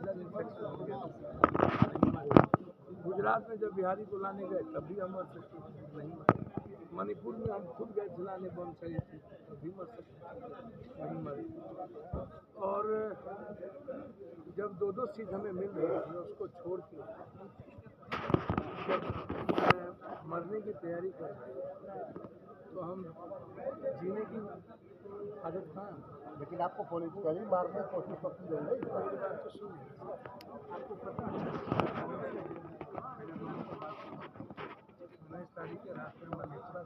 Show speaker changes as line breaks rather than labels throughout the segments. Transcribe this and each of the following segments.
साथ इन्फेक्शन हो गया। गुजरात में जब बिहारी को लाने गए तब भी हम मर सकते नहीं मरे। मणिपुर में हम खुद गए खिलाने बम सही थी तब भी मर सकते नहीं मरे। और जब 2-2 सीट हमें मिल रही थी उसको छोड़ के जब मरने की तैयारी कर रहे तो हम जीने की आदत कहाँ।
लेकिन आपको पॉलिटिकली मारने की कोशिश तो की गई है।
मेरी बात तो सुनिए, आपको पता है 19 तारीख के रात में मधेपुरा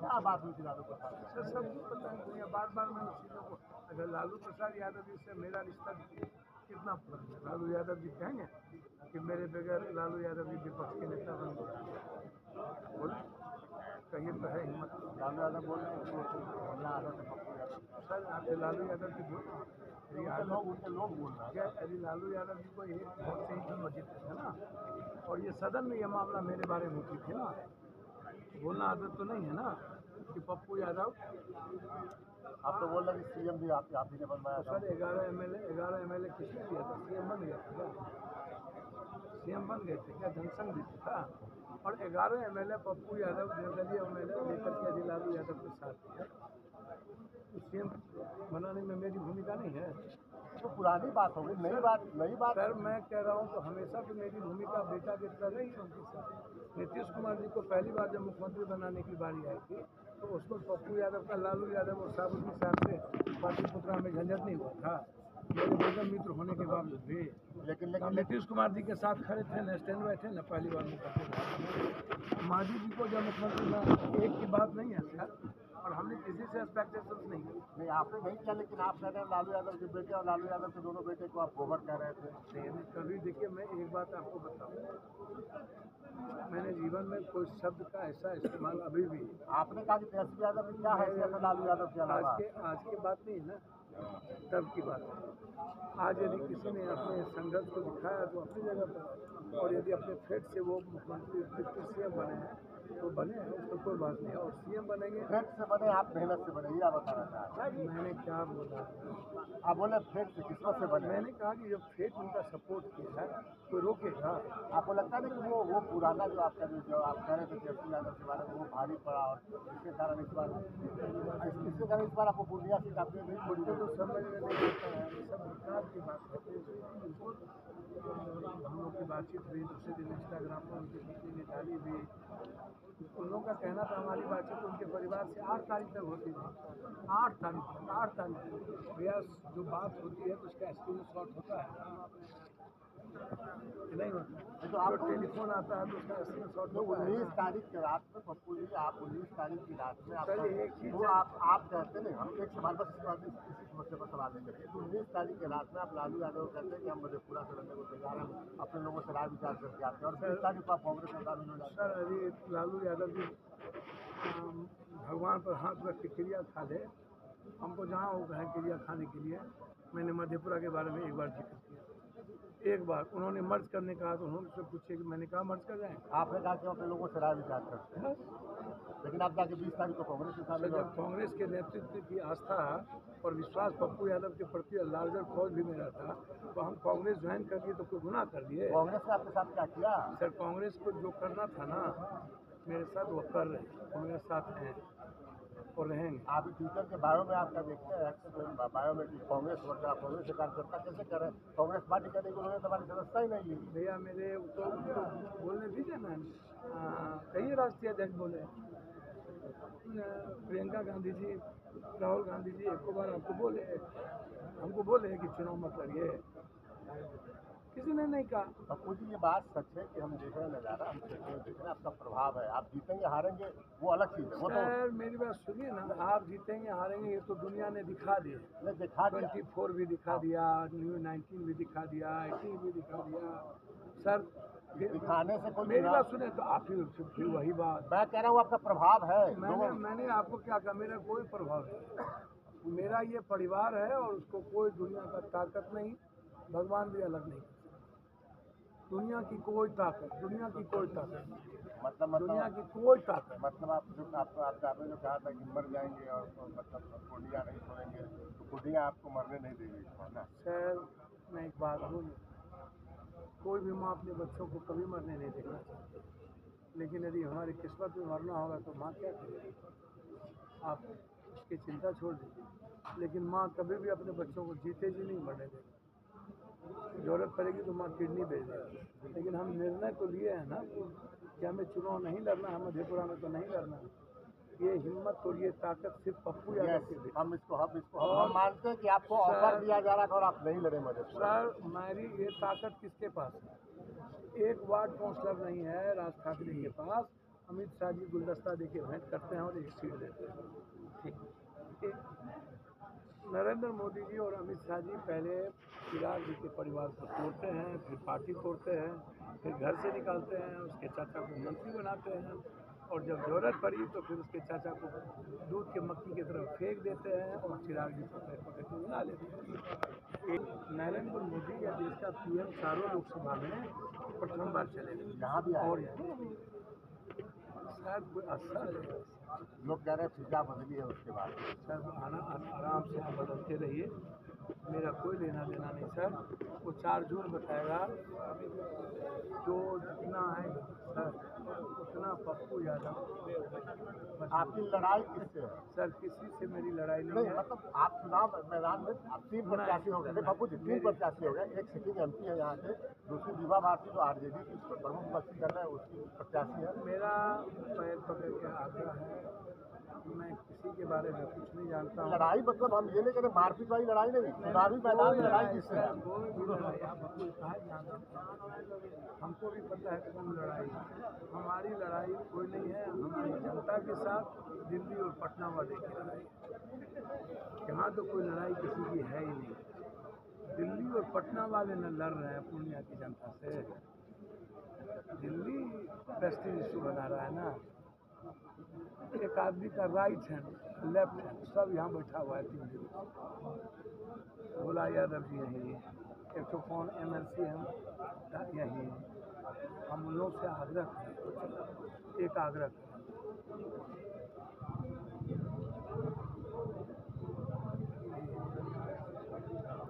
क्या बात हुई थी लालू प्रसाद?
सर सबको पता है। बार बार मैं उसी को अगर लालू प्रसाद यादव जी से मेरा रिश्ता कितना पुराना है। लालू यादव जी कहेंगे कि मेरे बगैर लालू यादव जी विपक्ष के नेता बन गए, बोले कहिए तो है हिम्मत।
लालू यादव बोल रहे हैं कि हमला आदत है पप्पू यादव।
सर आपके लालू यादव जी बोल
उनके लोग बोल रहे हैं।
अरे लालू यादव जी को एक वोट से ही चुनाव जीते थे ना, और ये सदन में ये मामला मेरे बारे में होती थी ना। बोलना आदत तो नहीं है ना कि पप्पू यादव।
आप तो बोल रहे हैं सीएम भी आप ही ने बनवाया था।
सर 11 एमएलए किसने दिया था? सीएम बन गया था क्या? सीएम बन गए थे क्या? जनसंघ भी था। और 11 एमएलए पप्पू यादव निर्दलीय एमएलए लेकर के यदि लालू यादव के साथ है तो सीएम बनाने में मेरी भूमिका नहीं है।
तो पुरानी बात हो गई, नई बात।
सर मैं कह रहा हूँ तो हमेशा भी मेरी भूमिका बेटा की तरह रही है उनके साथ। नीतीश कुमार जी को पहली बार जब मुख्यमंत्री बनाने की बारी आई थी तो उसको पप्पू यादव का लालू यादव और साबुद्दीन साहब से पाटलिपुत्रा में झंझट नहीं हुआ था, मेरे बेगम मित्र होने के बावजूद भी। लेकिन नीतीश कुमार जी के साथ खड़े थे न, स्टैंड बाय थे न, पहली बार मुख्यमंत्री। मांझी जी को जब मुख्यमंत्री एक की बात नहीं है सर, और हमने किसी से एक्सपेक्टेशन नहीं
आपने नहीं किया। लेकिन आप कह रहे हैं लालू यादव के बेटे और लालू यादव के दोनों बेटे को आप गोबर कह रहे थे।
कभी देखिए मैं एक बात आपको बताऊँ, मैंने जीवन में कोई शब्द का ऐसा इस्तेमाल अभी भी।
आपने कहा कि तेजस्वी यादव में क्या हैसियत है लालू यादव के अलावा?
आज की बात नहीं है ना, तब की बात है। आज यदि किसी ने अपने संघर्ष को दिखाया तो अपनी जगह पर, और यदि अपने फेट से वो मुख्यमंत्री डिप्टी सीएम बने हैं तो बने हैं, उसको कोई बात नहीं है। और सीएम बनेंगे
फेट से बने, आप मेहनत से बने, ये आप बताना चाहते हैं?
मैंने क्या बोला?
आप बोले फेट से, किस्मत से बने।
मैंने कहा कि जब फेट उनका सपोर्ट किया है तो रोकेगा।
आपको लगता है कि वो पुराना जो आपका जो आप कह रहे थे तेजस्वी यादव के बारे में वो भारी पड़ा, और इसके कारण इस बार आपको पूर्णिया सीट आपने नहीं छोड़ी?
तो समझ में नहीं आता है, सब विकास की बात है। हम लोग की बातचीत हुई, दूसरे दिन इंस्टाग्राम पर उनकी पत्नी डाली भी। उन लोगों का कहना था हमारी बातचीत उनके परिवार से 8 तारीख तक होती थी। 8 तारीख भैया जो बात होती है तो उसका स्क्रीनशॉट होता है नहीं होता, तो आप टेलीफोन आता है तो उसका स्क्रीनशॉट।
19 तारीख की रात में पप्पू जी, आप 19 तारीख की रात में आप कहते नहीं, हम एक सवाल बस इसी समस्या पर सवाल नहीं करेंगे। 19 तारीख की रात में आप लालू यादव कहते हैं कि हम मधेपुरा से लड़ने को तैयार हैं, अपने लोगों से राय विचार करके आते हैं, और 20 तारीख को आप कांग्रेस में शामिल हो जाते हैं।
सर अभी लालू यादव जी भगवान पर हाथ रख के क्रिया खा ले, हमको जहाँ वो कहें क्रिया खाने के लिए। मैंने मधेपुरा के बारे में एक बार जिक्र किया, एक बार उन्होंने मर्ज करने कहा तो उन्होंने से पूछे कि मैंने कहा मर्ज कर जाए।
आपने कहा कि अपने लोगों से राय विचार करते हैं, लेकिन आप जाके 20 तारीख को कांग्रेस में शामिल।
जब कांग्रेस के नेतृत्व की आस्था और विश्वास पप्पू यादव के प्रति लार्जर फौज भी मेरा था, तो हम कांग्रेस ज्वाइन कर दिए तो कोई गुनाह कर दिए?
कांग्रेस ने आपके साथ क्या किया?
सर कांग्रेस को जो करना था ना मेरे साथ वो कर रहे हैं, वो मेरे साथ हैं और रहेंगे।
आप ट्विटर के बायो में आपका देखते हैं बायो में कि कांग्रेस वर्कर, कांग्रेस से कार्यकर्ता कैसे कर रहे हैं? कांग्रेस पार्टी करने को उन्होंने तुम्हारी सदस्यता ही नहीं ली।
भैया मेरे तो बोलने दीजिए ना, कई राष्ट्रीय अध्यक्ष बोले, प्रियंका गांधी जी, राहुल गांधी जी एक बार हमको बोले कि चुनाव मत लड़िए, किसी ने नहीं कहा।
पप्पू जी ये बात सच है कि हम देख रहे हैं नज़ारा, हम देख रहे हैं आपका प्रभाव है, आप जीतेंगे हारेंगे वो अलग चीज़ है। वो तो
मेरी बात सुनिए ना, आप जीतेंगे हारेंगे ये तो दुनिया ने दिखा दिया, 24 भी दिखा दिया, न्यू 19 भी दिखा दिया, 18 भी दिखा दिया। सर
दिखाने से कोई,
मेरी बात सुने तो आप फिर वही बात
मैं कह रहा हूँ, आपका प्रभाव है।
मैंने आपको क्या कहा, मेरा कोई प्रभाव नहीं, मेरा ये परिवार है और उसको कोई दुनिया का ताकत नहीं, भगवान भी अलग नहीं, दुनिया की कोई ताकत मतलब दुनिया की कोई ताकत,
मतलब आपने जो कहा था कि मर जाएंगे और मतलब पूर्णिया नहीं छोड़ेंगे, तो पूर्णिया आपको मरने नहीं देगी ना?
सर मैं एक बात बोलूँ, कोई भी माँ अपने बच्चों को कभी मरने नहीं देखना चाहती, लेकिन यदि हमारी किस्मत में मरना होगा तो माँ क्या करेगी? आप उसकी चिंता छोड़ दीजिए, लेकिन माँ कभी भी अपने बच्चों को जीते जी नहीं मरने देगी। जरूरत पड़ेगी तो माँ किडनी भेज देगी। लेकिन हम निर्णय तो लिए हैं ना कि हमें चुनाव नहीं लड़ना है, मधेपुरा में तो नहीं लड़ना है। ये हिम्मत और ये ताकत सिर्फ पप्पू यादव की भी।
हम मानते हैं कि आपको ऑफर दिया जा रहा था और आप नहीं लड़े मधेपुरा।
सर मेरी ये ताकत किसके पास है? एक वार्ड काउंसलर नहीं है राज ठाकरे के पास। अमित शाह जी गुलदस्ता देके भेंट करते हैं और एक सीट देते हैं। ठीक, नरेंद्र मोदी जी और अमित शाह जी पहले चिराग जी के परिवार को तोड़ते हैं, फिर पार्टी तोड़ते हैं, फिर घर से निकालते हैं, उसके चाचा को मंत्री बनाते हैं, और जब जरूरत पड़ी तो फिर उसके चाचा को दूध के मक्खी की तरफ फेंक देते हैं और चिराग जी को पकड़ के बना लेते हैं। नरेंद्र मोदी या देश का पीएम चारों लोकसभा में प्रथम बार चलेंगे।
यहाँ भी
और शायद कोई असर है,
लोग कह रहे हैं फिजा बदली है उसके बाद।
सर आराम से आप बदलते रहिए, मेरा कोई लेना देना नहीं सर। वो चार जोर बताएगा, जो जितना है सर उतना पप्पू यादव।
आपकी लड़ाई किससे है?
सर किसी से मेरी लड़ाई नहीं
नहीं
है।
मतलब आप चुनाव मैदान में आप 3 प्रत्याशी हो गए। पप्पू जी 3 प्रत्याशी हो गए। एक सिटिंग एमपी है यहाँ के, दूसरी विभा भारती जो आरजेडी की प्रमुख पक्ष कर रहे हैं उसकी प्रत्याशी है।
मेरा पैर पकड़ के आग्रह है, मैं किसी के बारे में कुछ नहीं जानता हूँ।
लड़ाई मतलब हम ये नहीं कह रहे मारपीट वाली लड़ाई नहीं, चुनावी मैदान में लड़ाई किससे है?
कोई भी लड़ाई आप कोई कहा जानते, हमको भी पता है कौन लड़ाई है। हमारी लड़ाई कोई नहीं है, हमारी जनता के साथ दिल्ली और पटना वाले की लड़ाई है। यहाँ तो कोई लड़ाई किसी की है ही नहीं। दिल्ली और पटना वाले न लड़ रहे हैं पूर्णिया की जनता से। दिल्ली प्रेस्टीज इशू बना रहा है ना। एक आदमी का राइट हैंड लेफ्ट हैंड सब यहाँ बैठा हुआ है 3 दिन। भोला यादव जी यहीं, एक तो कौन MLC हम यहीं। हम उन लोग से आग्रह करें, एक आग्रह करें,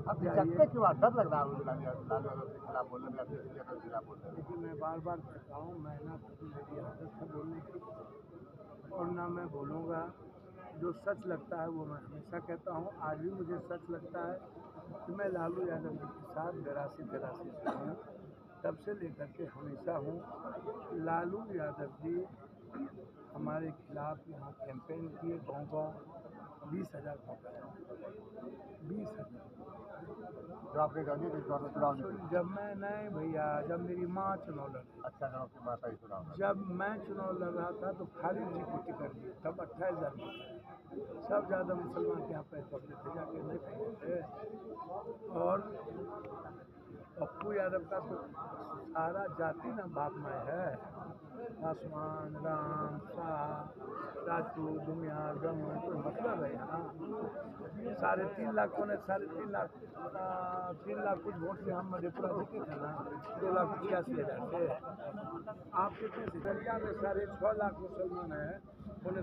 अब झटके क्यों डर लग रहा है लालू यादव के खिलाफ बोलने में, किसी के खिलाफ बोलने में?
लेकिन मैं बार बार कहता हूँ, मैं ना कभी मेरी आदत है बोलने की और ना मैं बोलूँगा। जो सच लगता है वो मैं हमेशा कहता हूँ। आज भी मुझे सच लगता है कि मैं लालू यादव जी के साथ 82-83 से हूँ, तब से लेकर के हमेशा हूँ। लालू यादव जी हमारे खिलाफ यहाँ कैंपेन किए, गाँव 20,000 पहुँचाया, 20,000।
जो आपने कहा कि चुनाव
जब मैं नहीं भैया, जब मेरी माँ चुनाव लड़ रही,
अच्छा गाँव की माता ही चुनाव,
जब मैं चुनाव लड़ रहा था तो खालिद जी को टिकट दिए, तब 28,000 सब ज़्यादा मुसलमान के यहाँ पैसे पड़ते थे, जाके नहीं पड़ते थे। और पप्पू यादव का तो सारा जाति ना बाप माँ है। पासवान, राम, शाह, राजपूत, दुनिया, ब्राह्मण, कोई मतलब है यहाँ? 3.5 लाख को 3.5 लाख 3 लाख कुछ वोट से हम मधेपुरा जीते थे ना, 2,85,000 से। आप कितने से? दरिया में 6.5 लाख मुसलमान है,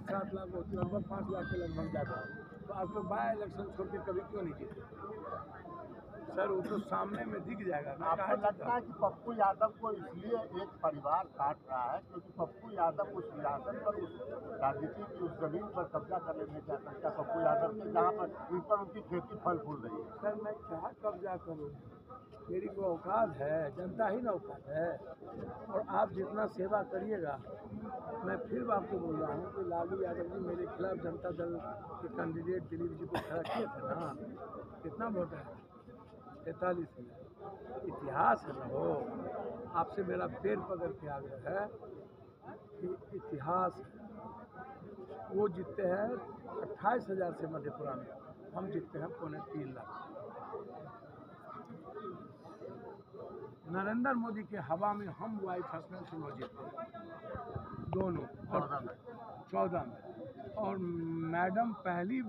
7 लाख होती, लगभग 5 लाख के लगभग जाता है। तो आप तो बाय इलेक्शन छोड़ के कभी क्यों नहीं जीते सर? वो तो सामने में दिख जाएगा ना।
आपको लगता है कि पप्पू यादव को इसलिए एक परिवार काट रहा है क्योंकि पप्पू यादव उस रियासत पर, उस राजनीति की उस जमीन पर कब्जा कर लेने का सकता पप्पू यादव के, जहाँ पर जिन पर उनकी खेती फल फूल रही है?
सर मैं क्या कब्जा करूँ? मेरी कोई औकात है? जनता ही ना औकात है। और आप जितना सेवा करिएगा, मैं फिर आपको बोल रहा हूँ कि लालू यादव जी मेरे खिलाफ जनता दल के कैंडिडेट दिलीप जी को खड़ा किए थे ना, कितना वोट है? 43,000। इतिहास है ना हो। आपसे मेरा पैर पकड़ के आग्रह है कि इतिहास वो जीतते हैं 28,000 से मधेपुरा में, हम जीतते हैं 3.25 लाख। नरेंद्र मोदी के हवा में हम वाइस हस्बैंड चुनाव जीते हैं दोनों, और 14 में। और मैडम पहली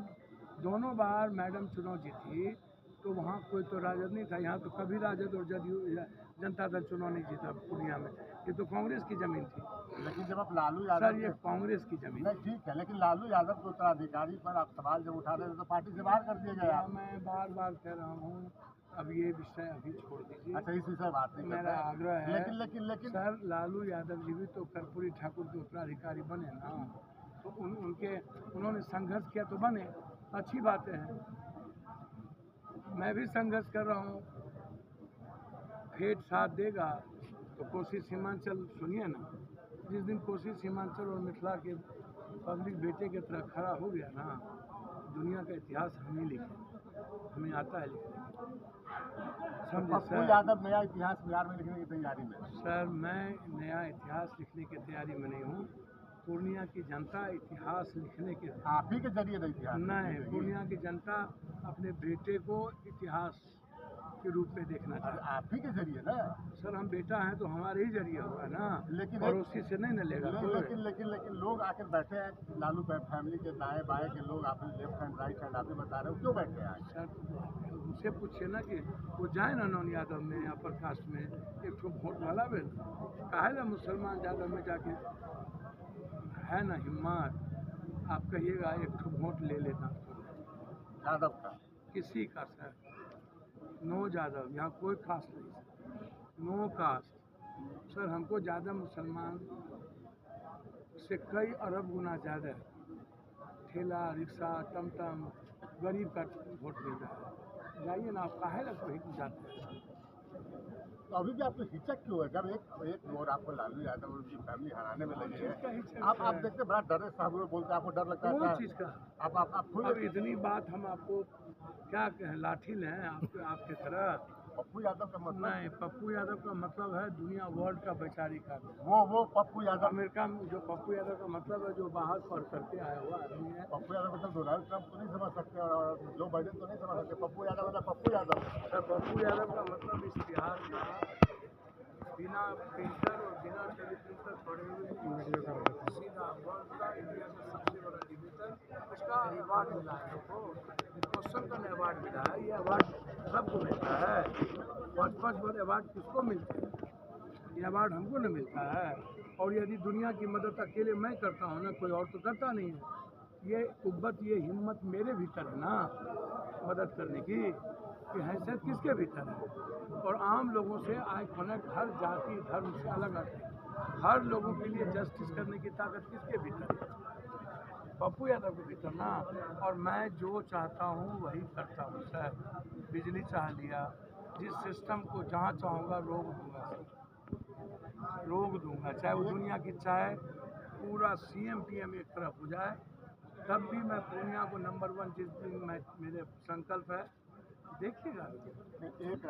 दोनों बार मैडम चुनाव जीती तो वहाँ कोई तो राजद नहीं था। यहाँ तो कभी राजद और जदयू जनता दल चुनाव नहीं जीता पूर्णिया में। ये तो कांग्रेस की जमीन थी।
लेकिन जब आप लालू यादव,
सर ये कांग्रेस की जमीन
नहीं ठीक है, लेकिन लालू यादव के उत्तराधिकारी पर आप सवाल जब उठा रहे थे तो पार्टी से बाहर कर दिए गए आप।
मैं बार बार कह रहा हूँ अब ये विषय अभी छोड़ दीजिए।
अच्छा, इस विषय बात नहीं
मेरा
करते हैं।
आग्रह है,
लेकिन
सर लालू यादव जी भी तो कर्पूरी ठाकुर के उत्तराधिकारी बने ना, तो उन्होंने संघर्ष किया तो बने, अच्छी बातें हैं। मैं भी संघर्ष कर रहा हूँ, फेट साथ देगा तो कोसी सीमांचल सुनिए ना, जिस दिन कोसी सीमांचल और मिथिला के पब्लिक बेटे की तरह खड़ा हो गया ना, दुनिया का इतिहास हम ही लिखे, हमें आता है लिखने।
पप्पू यादव नया इतिहास बिहार में लिखने की तैयारी में।
सर मैं नया इतिहास लिखने की तैयारी में नहीं हूँ, पूर्णिया की जनता इतिहास लिखने के
आप ही के जरिए इतिहास
नहीं, पूर्णिया की जनता अपने बेटे को इतिहास के रूप में देखना चाहती है।
आप ही के जरिए ना
सर हम बेटा हैं तो हमारे ही जरिए होगा ना,
लेकिन
और उसी से नहीं न लेगा।
लेकिन लोग आकर बैठे हैं, लालू फैमिली के दाएं बाएं के लोग, आप लेफ्ट हैंड राइट हैंड आप ही बता रहे हो, क्यों बैठे हैं?
सर उनसे पूछिए ना कि वो जाए ना नौन यादव में या प्रकाश में, एक ठो वोट वाला बेल काहे ना मुसलमान यादव में जाके है ना हिम्मत, आप कहिएगा एक ठो वोट ले लेना
यादव का
किसी का सर, नो यादव, यहाँ कोई कास्ट नहीं, नो कास्ट। सर हमको ज़्यादा मुसलमान से कई अरब गुना ज़्यादा है, ठेला रिक्शा टमटम गरीब का वोट मिल रहा है। जाइए ना, आप काहे ना कोई जाते हैं।
तो अभी भी आपको हिचक क्यों है? जब एक और आपको लालू यादव और उनकी फैमिली हराने में लगी है, आप देखते बड़ा डर है, साहब लोग बोलते हैं आपको डर लगता है?
कौन चीज़ का?
आप खुद
अब इतनी बात हम आपको क्या कहें, लाठी लें आपके तरह?
पप्पू यादव का मतलब
नहीं, पप्पू यादव का मतलब है दुनिया वर्ल्ड का वैचारिक आदमी।
वो पप्पू यादव
अमेरिका में जो पप्पू यादव का मतलब है जो बाहर पढ़ करके आया हुआ आदमी है।
पप्पू यादव मतलब डोनाल्ड ट्रंप तो नहीं समझ सकते और जो बाइडेन तो नहीं समझ सकते। पप्पू यादव मतलब पप्पू यादव।
सर पप्पू यादव का मतलब इस बिहार का बिना प्रिंटर और बिना टेलीप्रिंटर पढ़े हुए सीधा वर्ल्ड का इंडिया का सबसे बड़ा डिजिटल, उसका अवार्ड मिला है हमको, क्वेश्चन का अवार्ड मिला है। ये अवार्ड सबको मिलता है, 5-5 अवार्ड किसको मिलते हैं? ये अवार्ड हमको न मिलता है। और यदि दुनिया की मदद अकेले मैं करता हूँ ना, कोई और तो करता नहीं है। ये कुव्वत ये हिम्मत मेरे भीतर है ना मदद करने की, कि हैसियत किसके भीतर है? और आम लोगों से आज फनक हर जाति धर्म से अलग है, हर लोगों के लिए जस्टिस करने की ताकत किसके भीतर है? पप्पू यादव के भीतर ना। और मैं जो चाहता हूँ वही करता हूँ सर। बिजली चाह लिया, जिस सिस्टम को जहाँ चाहूँगा रोक दूंगा, चाहे वो दुनिया की चाहे पूरा CM PM एक तरफ हो जाए, तब भी मैं पूर्णिया को नंबर 1 जिस दिन मैं मेरे संकल्प है, देखिएगा।
एक